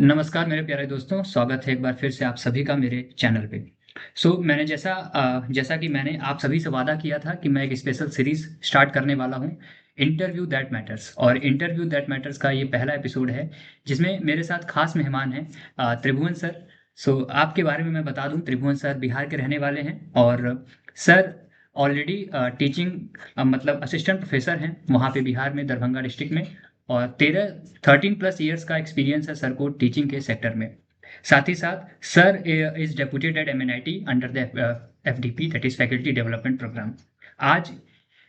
नमस्कार मेरे प्यारे दोस्तों, स्वागत है एक बार फिर से आप सभी का मेरे चैनल पे। मैंने जैसा कि मैंने आप सभी से वादा किया था कि मैं एक स्पेशल सीरीज़ स्टार्ट करने वाला हूँ, इंटरव्यू दैट मैटर्स। और इंटरव्यू दैट मैटर्स का ये पहला एपिसोड है, जिसमें मेरे साथ खास मेहमान हैं त्रिभुवन सर। आपके बारे में मैं बता दूँ, त्रिभुवन सर बिहार के रहने वाले हैं और सर ऑलरेडी टीचिंग मतलब असिस्टेंट प्रोफ़ेसर हैं, वहाँ पे बिहार में दरभंगा डिस्ट्रिक्ट में। और 13 प्लस ईयर्स का एक्सपीरियंस है सर को टीचिंग के सेक्टर में। साथ ही साथ sir is deputed at MNIT under the FDP, that is faculty development programme. आज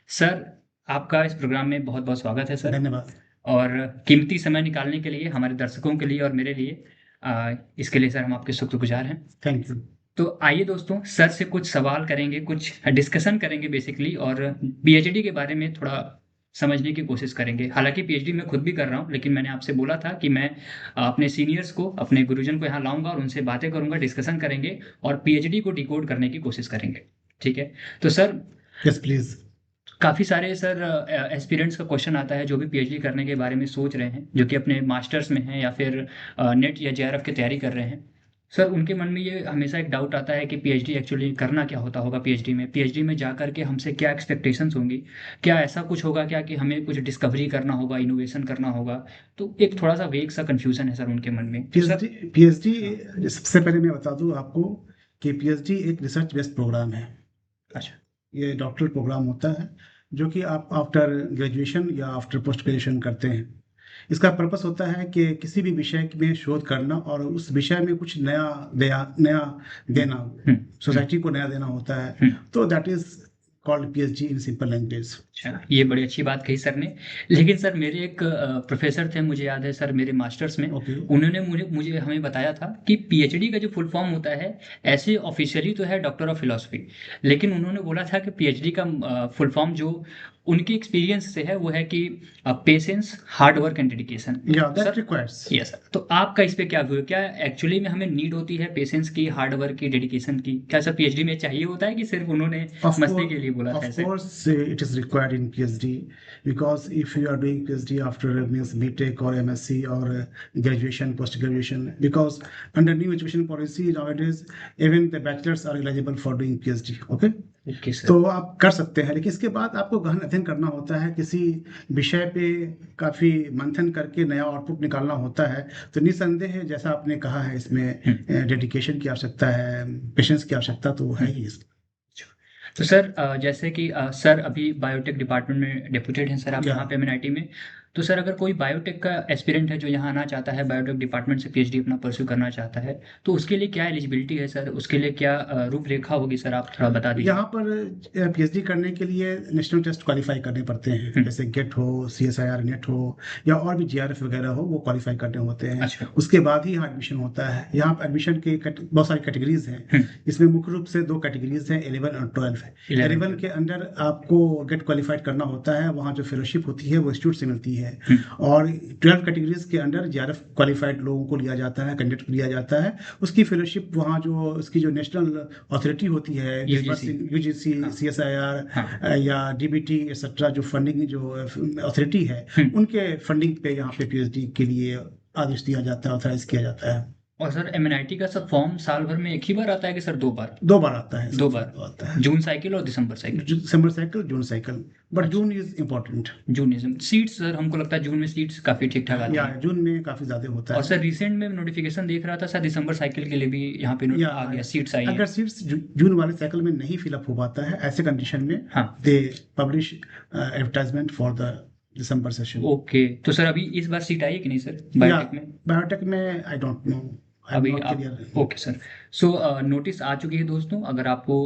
सर आपका इस प्रोग्राम में बहुत बहुत स्वागत है सर। धन्यवाद। और कीमती समय निकालने के लिए हमारे दर्शकों के लिए और मेरे लिए इसके लिए सर हम आपके शुक्रगुजार हैं। Thank you. तो आइए दोस्तों, सर से कुछ सवाल करेंगे, कुछ डिस्कशन करेंगे बेसिकली, और पीएचडी के बारे में थोड़ा समझने की कोशिश करेंगे। हालांकि पीएचडी मैं खुद भी कर रहा हूं, लेकिन मैंने आपसे बोला था कि मैं अपने सीनियर्स को, अपने गुरुजन को यहाँ लाऊंगा और उनसे बातें करूंगा, डिस्कशन करेंगे और पीएचडी को डिकोड करने की कोशिश करेंगे। ठीक है? तो सर, यस प्लीज। काफ़ी सारे सर एस्पिरेंट्स का क्वेश्चन आता है जो भी पीएचडी करने के बारे में सोच रहे हैं, जो कि अपने मास्टर्स में हैं या फिर नेट या जेआरएफ की तैयारी कर रहे हैं। सर, उनके मन में ये हमेशा एक डाउट आता है कि पीएचडी एक्चुअली करना क्या होता होगा। पीएचडी में जा कर के हमसे क्या एक्सपेक्टेशंस होंगी, क्या ऐसा कुछ होगा क्या कि हमें कुछ डिस्कवरी करना होगा, इनोवेशन करना होगा। तो एक थोड़ा सा वेग सा कन्फ्यूजन है सर उनके मन में, तो सर। पीएचडी पीएचडी हाँ। सबसे पहले मैं बता दूं आपको कि पीएचडी एक रिसर्च बेस्ड प्रोग्राम है। अच्छा। ये डॉक्टरल प्रोग्राम होता है जो कि आप आफ्टर ग्रेजुएशन या आफ्टर पोस्ट ग्रेजुएशन करते हैं। इसका पर्पस होता है कि किसी भी विषय में शोध करना और उस विषय में कुछ नया देना, हम्म। सोसाइटी को नया देना होता है। हम्म। तो that is called PhD in simple language. अच्छा, ये बड़ी अच्छी बात कही सर ने। लेकिन सर, मेरे एक प्रोफेसर थे, मुझे याद है सर, मेरे मास्टर्स में ओके। उन्होंने मुझे मुझे हमें बताया था कि पीएचडी का जो फुल फॉर्म होता है, ऐसे ऑफिशियली तो है डॉक्टर ऑफ फिलोसफी, लेकिन उन्होंने बोला था कि पीएचडी का फुल फॉर्म जो उनके एक्सपीरियंस से है वो है कि patience, hard work and dedication. या that sir, requires. Yes sir, तो आपका इस पे क्या व्यू है? क्या एक्चुअली में हमें नीड होती है पेशेंस की, हार्ड वर्क की, डेडिकेशन की? क्या सर पीएचडी में चाहिए होता है कि सिर्फ उन्होंने मस्ती के लिए बोला था Of ऐसे? course, it is required in PhD because if you are doing PhD after means BTech or MSc or graduation, post graduation, because under new education policy nowadays, even the bachelors are eligible for doing PhD. Okay. Okay sir. तो आप कर सकते हैं, लेकिन इसके बाद आपको गहन अध्ययन करना होता है, किसी विषय पे काफी मंथन करके नया आउटपुट निकालना होता है। तो निसंदेह है, जैसा आपने कहा है, इसमें डेडिकेशन की आवश्यकता है, पेशेंस की आवश्यकता तो है ही। तो सर, जैसे कि सर अभी बायोटेक डिपार्टमेंट में डेप्यूटेड हैं सर, आप या यहाँ पे एमएनआईटी में। तो सर, अगर कोई बायोटेक का एस्पिरेंट है जो यहाँ आना चाहता है, बायोटेक डिपार्टमेंट से पीएचडी अपना परस्यू करना चाहता है, तो उसके लिए क्या एलिजिबिलिटी है सर? उसके लिए क्या रूपरेखा होगी सर? आप थोड़ा बता दीजिए। यहाँ पर पीएचडी करने के लिए नेशनल टेस्ट क्वालिफाई करने पड़ते हैं, जैसे गेट हो, सीएसआईआर नेट हो या और भी जीआरएफ वगैरह हो, वो क्वालिफाई करने होते हैं। अच्छा। उसके बाद ही यहाँ एडमिशन होता है। यहाँ एडमिशन के बहुत सारी कैटेगरीज हैं। इसमें मुख्य रूप से दो कैटेगरीज हैं, 11 और 12 है। 11 के अंडर आपको गेट क्वालिफाइड करना होता है, वहाँ जो फेलोशिप होती है वो इंस्टीट्यूट से मिलती है। और 12 कैटेगरीज के अंडर जीआरएफ क्वालिफाइड लोगों को लिया जाता है, कैंडिडेट को लिया जाता है। उसकी फेलोशिप वहाँ जो उसकी जो नेशनल अथॉरिटी होती है, यूजीसी, सीएसआईआर या डीबीटी एक्सेट्रा, जो फंडिंग जो अथॉरिटी है, उनके फंडिंग पे यहाँ पे पीएचडी के लिए आदेश दिया जाता है, ऑथराइज किया जाता है। और सर, एमएनआईटी का सब फॉर्म साल भर में एक ही बार आता है कि सर 2 बार? 2 बार आता है। दो बार आता है। जून साइकिल और December cycle. December cycle, June cycle, but June is important. June seats sir, हमको लगता है जून में सीट्स काफी ठीक ठाक आती या हैं। जून में काफी ज्यादा होता और है। सर, रिसेंट में नोटिफिकेशन देख रहा था सर, दिसंबर साइकिल के लिए भी यहाँ पे या आ गया, सीट्स आई अगर हैं। सीट्स जून वाले साइकिल में नहीं फिलअप हो पाता है, ऐसे कंडीशन में हाँ। They publish advertisement for the December session. Okay, तो सर अभी इस बार सीट आई है कि नहीं सर या बायोटेक में? बायोटेक में I don't know, I am अभी नॉट आप, क्लियर। Okay sir. नोटिस आ चुकी है दोस्तों। अगर आपको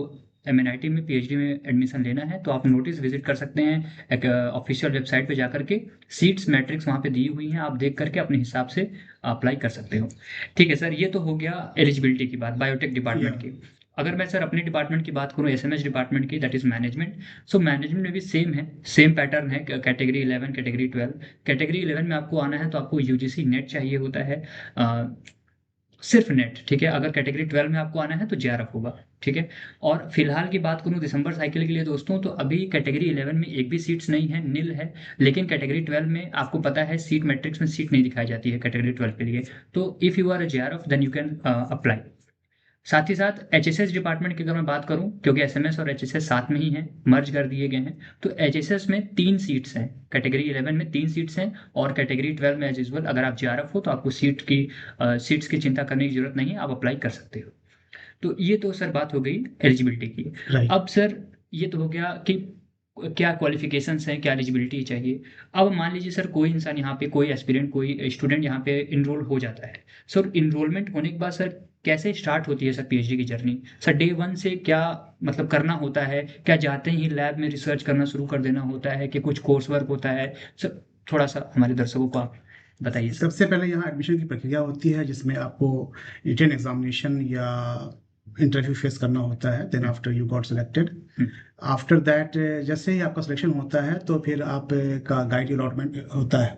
एमएनआईटी में पीएचडी में एडमिशन लेना है तो आप नोटिस विजिट कर सकते हैं, एक ऑफिशियल वेबसाइट पे जा करके सीट्स मैट्रिक्स वहाँ पे दी हुई हैं, आप देख करके अपने हिसाब से अप्लाई कर सकते हो। ठीक है सर, ये तो हो गया एलिजिबिलिटी की बात बायोटेक डिपार्टमेंट की। अगर मैं सर अपने डिपार्टमेंट की बात करूँ, एसएमएच डिपार्टमेंट की, दैट इज मैनेजमेंट। मैनेजमेंट में भी सेम है, सेम पैटर्न है, कैटेगरी 11, कैटेगरी 12। कैटेगरी 11 में आपको आना है तो आपको यूजीसी नेट चाहिए होता है, सिर्फ नेट। ठीक है? अगर कैटेगरी 12 में आपको आना है तो जेआरएफ होगा। ठीक है। और फिलहाल की बात करूं दिसंबर साइकिल के लिए दोस्तों, तो अभी कैटेगरी 11 में एक भी सीट्स नहीं है, नील है। लेकिन कैटेगरी 12 में आपको पता है सीट मैट्रिक्स में सीट नहीं दिखाई जाती है कैटेगरी 12 के लिए। तो if you are a JRF then you can apply. साथ ही साथ एचएसएस डिपार्टमेंट की अगर मैं बात करूं, क्योंकि एसएमएस और एचएसएस साथ में ही हैं, मर्ज कर दिए गए हैं, तो एचएसएस में 3 सीट्स हैं, कैटेगरी 11 में 3 सीट्स हैं, और कैटेगरी 12 में एज यूजुअल अगर आप जेआरएफ हो तो आपको सीट्स की चिंता करने की जरूरत नहीं है, आप अप्लाई कर सकते हो। तो ये तो सर बात हो गई एलिजिबिलिटी की। राइट। अब सर ये तो हो गया कि क्या क्वालिफिकेशंस हैं, क्या एलिजिबिलिटी चाहिए। अब मान लीजिए सर कोई इंसान यहाँ पे, कोई एस्पिरेंट, कोई स्टूडेंट यहाँ पे इनरोल हो जाता है। सर इनरोलमेंट होने के बाद सर कैसे स्टार्ट होती है सर पीएचडी की जर्नी? सर डे 1 से क्या मतलब करना होता है? क्या जाते ही लैब में रिसर्च करना शुरू कर देना होता है कि कुछ कोर्स वर्क होता है? सर थोड़ा सा हमारे दर्शकों को आप बताइए सर। सबसे पहले यहाँ एडमिशन की प्रक्रिया होती है जिसमें आपको रिटन एग्जामिनेशन या इंटरव्यू फेस करना होता है। Then after you got selected, after that जैसे ही आपका सिलेक्शन होता है तो फिर आपका गाइड अलॉटमेंट होता है।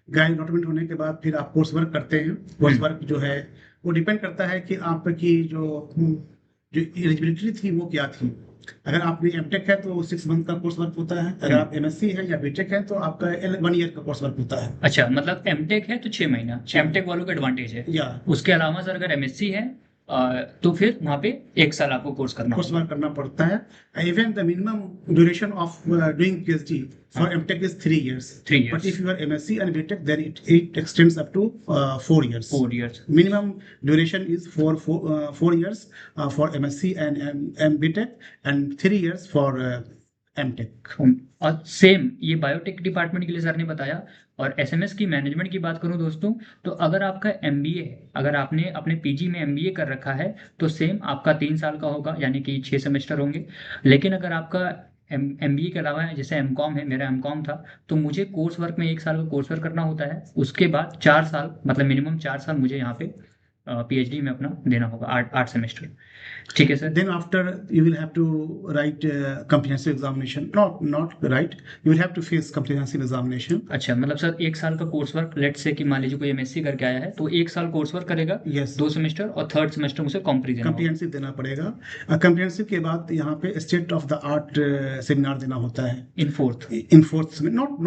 गाइड अलॉटमेंट होने के बाद फिर आप कोर्स वर्क करते हैं। कोर्स वर्क जो है वो डिपेंड करता है कि आपकी जो एलिजिबिलिटी थी वो क्या थी। अगर आपने एमटेक है तो 6 मंथ का कोर्स वर्क होता है। अगर आप एमएससी है या बीटेक है तो आपका 1 ईयर का कोर्स वर्क होता है। अच्छा, मतलब एमटेक है तो 6 महीना, एमटेक वालों का एडवांटेज है। या उसके अलावा सर अगर एमएससी है तो फिर वहाँ पे 1 साल आपको कोर्स करना कोर्स होगा। वर्क करना पड़ता है। Even the minimum duration of doing PhD for MTech is 3 years. 3 years. But if you are MSc and BTech, then it extends up to 4 years. 4 years. Minimum duration is 4 years for MSc and BTech, and 3 years for MTech. और same ये biotech department के लिए sir ने बताया। और SMS की management की बात करूं दोस्तों, तो अगर आपका एमबीए है, अगर आपने अपने पीजी में एमबीए कर रखा है तो सेम आपका 3 साल का होगा, यानी कि 6 सेमेस्टर होंगे। लेकिन अगर आपका एमबीए के अलावा जैसे एमकॉम है, मेरा एमकॉम था, तो मुझे कोर्स वर्क में 1 साल का कोर्स वर्क करना होता है। उसके बाद 4 साल, मतलब मिनिमम 4 साल मुझे यहाँ पे पीएचडी में अपना देना होगा, 8 सेमेस्टर। ठीक है sir. Then after you will have to write comprehensive examination. Not write. You will have to face comprehensive examination. अच्छा, मतलब सर 1 साल का कोर्स वर्क, लेट्स से कि मान लीजिए कोई एमएससी करके आया है तो 1 साल कोर्स वर्क करेगा। Yes. 2 सेमेस्टर, और 3rd सेमेस्टर उसे कॉम्प्रिहेंसिव देना पड़ेगा। कॉम्प्रिहेंसिव के बाद यहाँ पे state of the art seminar देना होता है in fourth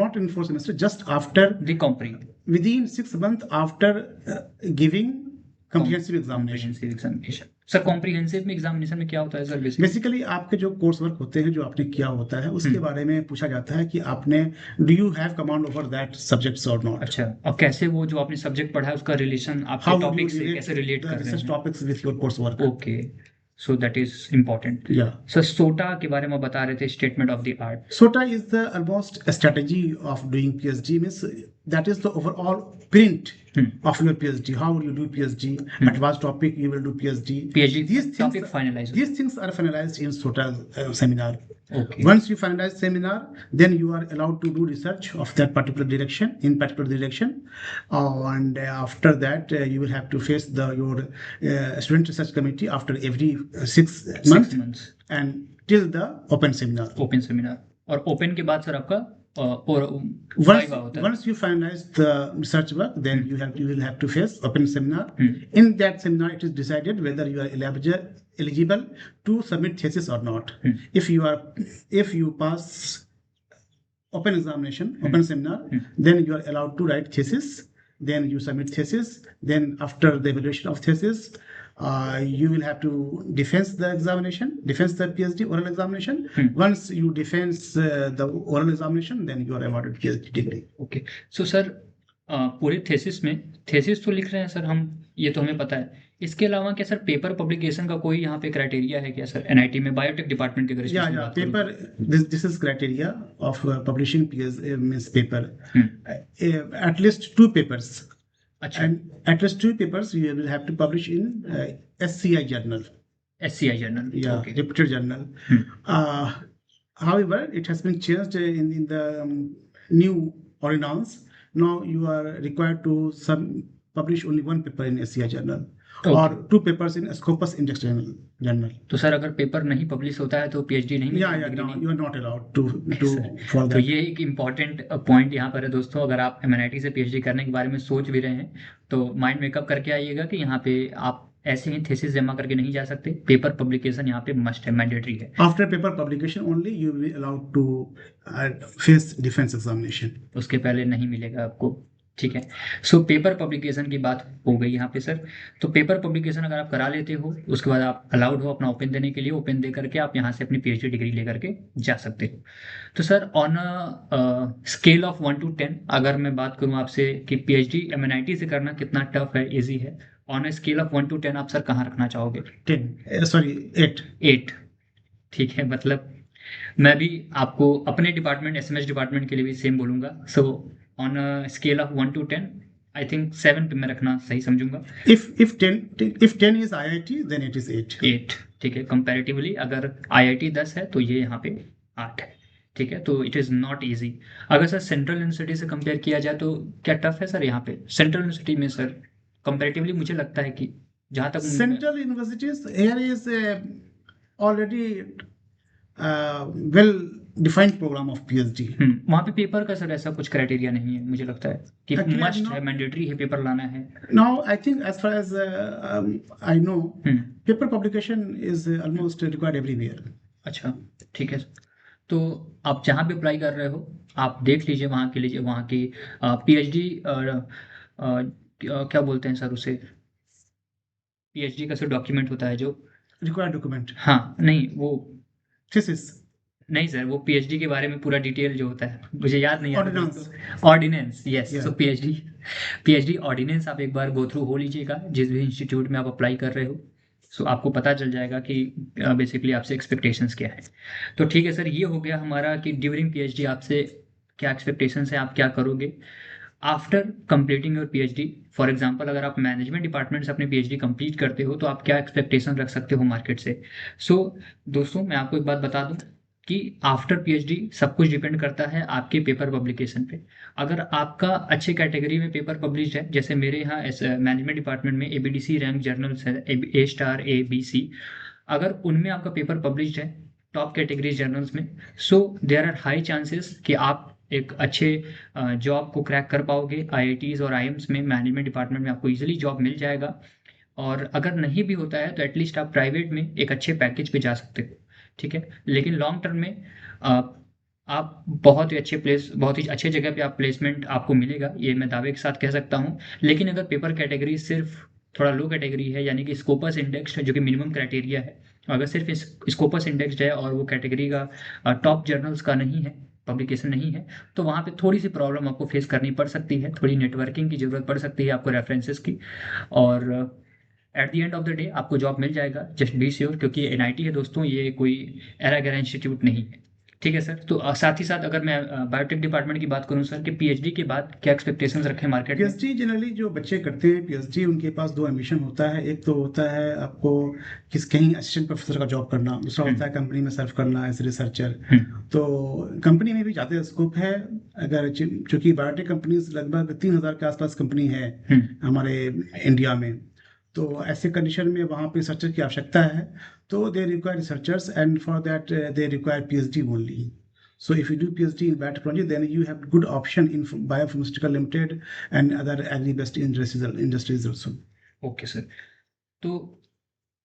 not in fourth semester, just after the compre within 6 months after giving comprehensive examination. Examination. Sir comprehensive में एग्जामिनेशन में क्या होता है सर? बेसिकली आपके जो कोर्स वर्क होते हैं, जो आपने किया होता है, उसके बारे में पूछा जाता है कि आपने do you have command over that subjects और नॉट। अच्छा, और कैसे वो जो आपने सब्जेक्ट पढ़ा है उसका रिलेशन आपके टॉपिक से कैसे रिलेट कर रहे हैं? Topics with your course work. Okay, so that is important. या सर सोटा के बारे में बता रहे थे, statement of the art. SOTA is the almost a strategy of doing PhD, means that is the overall print of your PhD. How will you do PhD? At what topic you will do PhD? These topic finalized. These things are finalized in SOTA seminar. Okay. Once you finalize seminar, then you are allowed to do research of that particular direction, and after that you will have to face your student research committee after every 6 months and till the open seminar. Open seminar, और open के बाद sir आपका Once you finalize the research work, then you will have to face open seminar. In that seminar, it is decided whether you are eligible to submit thesis or not. If you pass open examination, open seminar, then you are allowed to write thesis. Then you submit thesis. Then after the evaluation of thesis, you will have to defense the PhD oral examination. Once you defense the oral examination, then you are awarded PhD degree. Okay. So sir, पूरे thesis तो लिख रहे हैं sir हम, ये तो हमें पता है। इसके अलावा क्या सर पेपर पब्लिकेशन का कोई यहाँ पे क्राइटेरिया है क्या सर? एनआईटी में बायोटेक डिपार्टमेंट के Yeah, paper. This is criteria of publishing means paper. At least 2 papers. अच्छा, And at least 2 papers you will have to publish in SCI journal. SCI journal. Yeah, Okay. reputed journal. However, it has been changed in the new ordinance. Now you are required to publish only 1 paper in SCI journal. Okay. Or 2 papers in Scopus Index journal. तो sir अगर paper नहीं publish होता है तो PhD नहीं Yeah, मिलेगी? no, you are not allowed to for तो that. ये एक इम्पॉर्टेंट पॉइंट यहाँ पर है दोस्तों। अगर आप एमएनआईटी से पीएचडी करने के बारे में सोच भी रहे हैं तो माइंड मेकअप करके आइएगा कि यहाँ पे आप ऐसे ही थीसिस जमा करके नहीं जा सकते, पेपर पब्लिकेशन यहाँ पे मस्ट है, मैंडेटरी है। After paper publication only you will be allowed to face defense examination. उसके पहले नहीं मिलेगा आपको, ठीक है। सो पेपर पब्लिकेशन की बात हो गई यहाँ पे सर। तो पेपर पब्लिकेशन अगर आप करा लेते हो, उसके बाद आप अलाउड हो अपना ओपन देने के लिए, ओपन दे करके आप यहाँ से अपनी पीएचडी डिग्री लेकर के जा सकते हो। तो sir on a scale of 1 to 10 अगर मैं बात करूँ आपसे कि पीएचडी एमएनआईटी से करना कितना टफ है, इजी है, on a scale of 1 to 10 आप सर कहाँ रखना चाहोगे? 10 sorry 8. 8, ठीक है। मतलब मैं भी आपको अपने डिपार्टमेंट एसएमएस डिपार्टमेंट के लिए भी सेम बोलूंगा। So on a scale of 1 to 10 I think 7 पे मैं रखना सही समझूंगा। If 10 is IIT then it is 8. 8, ठीक है। कंपैरेटिवली अगर आईआईटी 10 है तो ये यहाँ पे 8 है, ठीक है। तो इट इज़ नॉट इजी। अगर सर सेंट्रल यूनिवर्सिटी से कंपेयर किया जाए तो क्या टफ है सर यहाँ पे? सेंट्रल यूनिवर्सिटी में सर कंपैरेटिवली मुझे लगता है कि जहाँ तक Central universities here is already well defined program of PhD. वहाँ पे पेपर का सर ऐसा कुछ क्राइटेरिया नहीं है, मुझे लगता है कि Actually, मस्ट no. है, मैंडेटरी है, पेपर लाना है। Now I think as far as I know, paper publication is almost required everywhere. अच्छा, ठीक है। तो आप जहाँ भी अप्लाई कर रहे हो आप देख लीजिए वहाँ के लिए, वहाँ की पीएचडी क्या बोलते हैं सर उसे, पीएचडी का सर डॉक्यूमेंट होता है जो Required document. हाँ नहीं वो Thesis. नहीं सर, वो पीएचडी के बारे में पूरा डिटेल जो होता है मुझे याद नहीं आता। Ordinance. Ordinance, yes. Yeah. So PhD ordinance आप एक बार गो थ्रू हो लीजिएगा जिस भी इंस्टीट्यूट में आप अप्लाई कर रहे हो। सो आपको पता चल जाएगा कि बेसिकली आपसे एक्सपेक्टेशंस क्या है। तो ठीक है सर, ये हो गया हमारा कि ड्यूरिंग पीएचडी आपसे क्या एक्सपेक्टेशंस है, आप क्या करोगे after completing your PhD. For example अगर आप मैनेजमेंट डिपार्टमेंट से अपनी पीएचडी कंप्लीट करते हो तो आप क्या एक्सपेक्टेशन रख सकते हो मार्केट से। सो दोस्तों मैं आपको एक बात बता दूं कि आफ्टर पीएचडी सब कुछ डिपेंड करता है आपके पेपर पब्लिकेशन पे। अगर आपका अच्छे कैटेगरी में पेपर पब्लिश है, जैसे मेरे यहाँ मैनेजमेंट डिपार्टमेंट में एबीडीसी रैंक जर्नल्स है, A star A B C, अगर उनमें आपका पेपर पब्लिश है टॉप कैटेगरी जर्नल्स में, so there are high chances कि आप एक अच्छे जॉब को क्रैक कर पाओगे। आईआईटीज़ और आईएम्स में मैनेजमेंट डिपार्टमेंट में आपको इजीली जॉब मिल जाएगा। और अगर नहीं भी होता है तो एटलीस्ट आप प्राइवेट में एक अच्छे पैकेज पे जा सकते हो, ठीक है। लेकिन लॉन्ग टर्म में आप बहुत ही अच्छे जगह पे आप प्लेसमेंट आपको मिलेगा, ये मैं दावे के साथ कह सकता हूँ। लेकिन अगर पेपर कैटेगरी सिर्फ थोड़ा लो कैटेगरी है, यानी कि स्कोपस इंडेक्स जो कि मिनिमम क्राइटेरिया है, अगर सिर्फ स्कोपस इंडेक्स है और वो कैटेगरी का टॉप जर्नल्स का नहीं है, पब्लिकेशन नहीं है, तो वहाँ पे थोड़ी सी प्रॉब्लम आपको फेस करनी पड़ सकती है, थोड़ी नेटवर्किंग की ज़रूरत पड़ सकती है आपको, रेफरेंसेस की। और at the end of the day आपको जॉब मिल जाएगा, जस्ट बी श्योर, क्योंकि एनआईटी है दोस्तों, ये कोई एरा गैरा इंस्टीट्यूट नहीं है, ठीक है सर। तो साथ ही साथ अगर मैं बायोटेक डिपार्टमेंट की बात करूं सर कि पीएचडी के बाद क्या एक्सपेक्टेशंस रखें मार्केट में? पीएचडी जनरली जो बच्चे करते हैं पीएचडी, उनके पास दो एम्बिशन होता है। एक तो होता है आपको कहीं असिस्टेंट प्रोफेसर का जॉब करना, दूसरा होता है कंपनी में सर्व करना एज रिसर्चर। तो कंपनी में भी ज़्यादा स्कोप है। अगर चूंकि बायोटेक कंपनीज लगभग 3000 के आसपास कंपनी है हमारे इंडिया में, तो ऐसे कंडीशन में वहाँ पे रिसर्चर की आवश्यकता है। तो they require researchers and for that they require PhD only. So if you do PhD in biotechnology, then you have good option in Biopharmaceutical Limited and other agri-based industries also. Okay sir, तो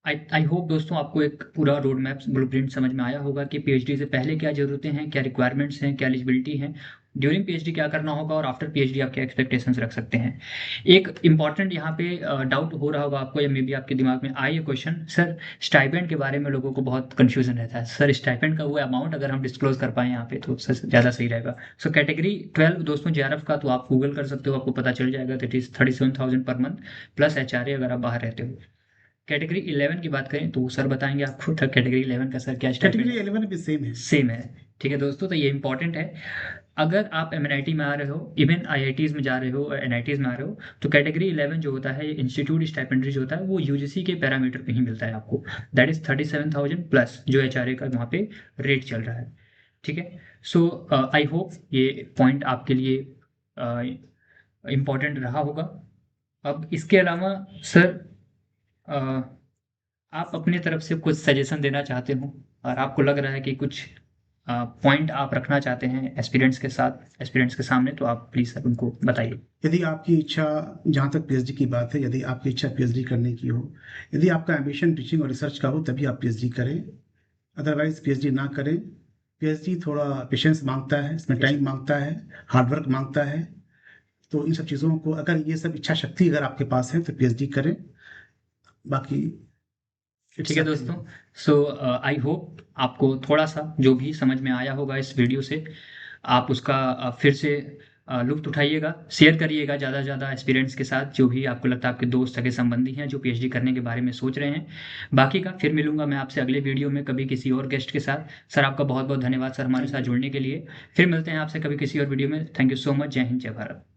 I hope दोस्तों आपको एक पूरा road map blueprint समझ में आया होगा कि पीएचडी से पहले क्या ज़रूरतें हैं, क्या रिक्वायरमेंट्स हैं, क्या एलिजिबिलिटी है, ड्यूरिंग पीएचडी क्या करना होगा और आफ्टर पीएचडी आप क्या एक्सपेक्टेशंस रख सकते हैं। एक इंपॉर्टेंट यहाँ पे डाउट हो रहा होगा आपको, या मे बी आपके दिमाग में आए ये क्वेश्चन, सर स्टाइपेंड के बारे में लोगों को बहुत कन्फ्यूजन रहता है। सर स्टाइपेंड का वो अमाउंट अगर हम डिस्क्लोज कर पाएँ यहाँ पे तो सर ज़्यादा सही रहेगा। सो कैटेगरी 12 दोस्तों जेआरएफ का तो आप गूगल कर सकते हो, आपको पता चल जाएगा, that is 37,000 per month plus HRA अगर आप बाहर रहते हो। कैटेगरी 11 की बात करें तो सर बताएंगे आपको कैटेगरी 11 का सर क्या स्टाइपेंड? कैटेगरी 11 भी सेम है। ठीक है दोस्तों, तो ये इंपॉर्टेंट है। अगर आप एमएनआईटी में आ रहे हो, इवन आईआईटीज़ में जा रहे हो, एनआईटीज़ में आ रहे हो, तो कैटेगरी 11 जो होता है इंस्टीट्यूट स्टाइपेंडरी जो होता है वो यूजीसी के पैरामीटर पे ही मिलता है आपको, दैट इज 37,000 प्लस जो एचआरए का वहाँ पे रेट चल रहा है, ठीक है। सो आई होप ये पॉइंट आपके लिए इम्पॉर्टेंट रहा होगा। अब इसके अलावा सर आप अपनी तरफ से कुछ सजेशन देना चाहते हो और आपको लग रहा है कि कुछ पॉइंट आप रखना चाहते हैं एस्पिरेंट्स के साथ, एस्पिरेंट्स के सामने, तो आप प्लीज़ सर उनको बताइए। यदि आपकी इच्छा, जहाँ तक पीएचडी की बात है, यदि आपकी इच्छा पीएचडी करने की हो, यदि आपका एम्बिशन टीचिंग और रिसर्च का हो, तभी आप पीएचडी करें। अदरवाइज पीएचडी ना करें। पीएचडी थोड़ा पेशेंस मांगता है, इसमें टाइम मांगता है, हार्डवर्क मांगता है। तो इन सब चीज़ों को, अगर ये सब इच्छा शक्ति अगर आपके पास है तो पीएचडी करें। बाकी ठीक है दोस्तों, सो आई होप आपको थोड़ा सा जो भी समझ में आया होगा इस वीडियो से, आप उसका फिर से लुत्फ़ उठाइएगा, शेयर करिएगा ज़्यादा से ज़्यादा एस्पिरेंट्स के साथ, जो भी आपको लगता है आपके दोस्त, सगे संबंधी हैं जो पीएचडी करने के बारे में सोच रहे हैं। बाकी का फिर मिलूंगा मैं आपसे अगले वीडियो में कभी किसी और गेस्ट के साथ। सर आपका बहुत बहुत धन्यवाद सर हमारे साथ जुड़ने के लिए। फिर मिलते हैं आपसे कभी किसी और वीडियो में। Thank you so much. जय हिंद, जय भारत।